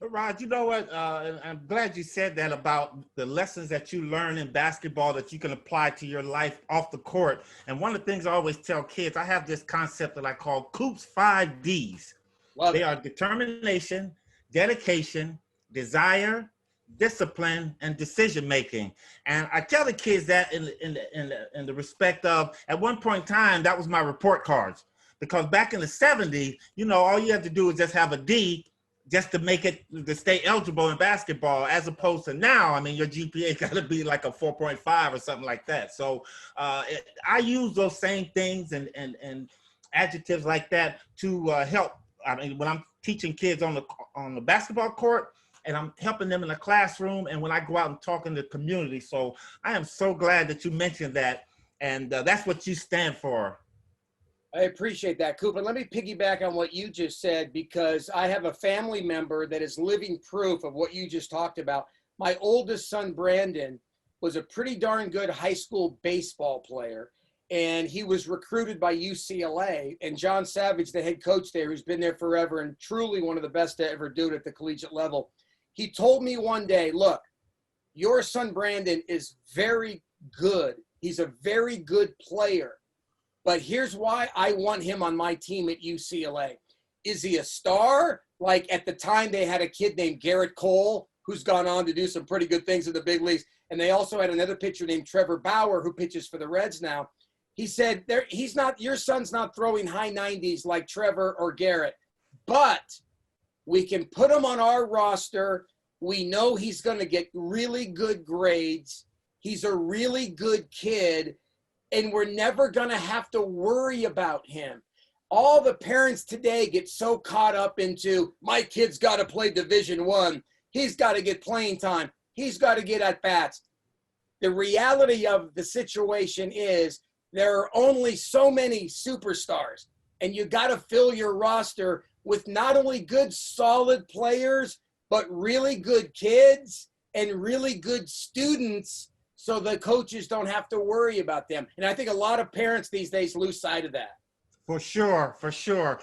Rod, you know what? And I'm glad you said that about the lessons that you learn in basketball that you can apply to your life off the court. And one of the things I always tell kids, I have this concept that I call Coop's 5 Ds. Love They it. are determination, dedication, desire, discipline, and decision making. And I tell the kids that in the respect of, at one point in time, that was my report cards. Because back in the 70s, all you had to do is just have a D just to make it to stay eligible in basketball, as opposed to now. I mean, your GPA got to be like a 4.5 or something like that. So I use those same things and adjectives like that to help. I mean, when I'm teaching kids on the basketball court, and I'm helping them in the classroom, and when I go out and talk in the community. So I am so glad that you mentioned that, and that's what you stand for. I appreciate that, Coop. And let me piggyback on what you just said, because I have a family member that is living proof of what you just talked about. My oldest son, Brandon, was a pretty darn good high school baseball player, and he was recruited by UCLA. And John Savage, the head coach there, who's been there forever and truly one of the best to ever do it at the collegiate level, he told me one day, look, your son, Brandon, is very good. He's a very good player. But here's why I want him on my team at UCLA. Is he a star? Like at the time they had a kid named Garrett Cole, who's gone on to do some pretty good things in the big leagues. And they also had another pitcher named Trevor Bauer, who pitches for the Reds now. He said, your son's not throwing high 90s like Trevor or Garrett, but we can put him on our roster. We know he's going to get really good grades. He's a really good kid. And we're never going to have to worry about him. All the parents today get so caught up into, my kid's got to play Division I. He's got to get playing time. He's got to get at bats. The reality of the situation is there are only so many superstars, and you got to fill your roster with not only good, solid players, but really good kids and really good students, so the coaches don't have to worry about them. And I think a lot of parents these days lose sight of that. For sure, for sure.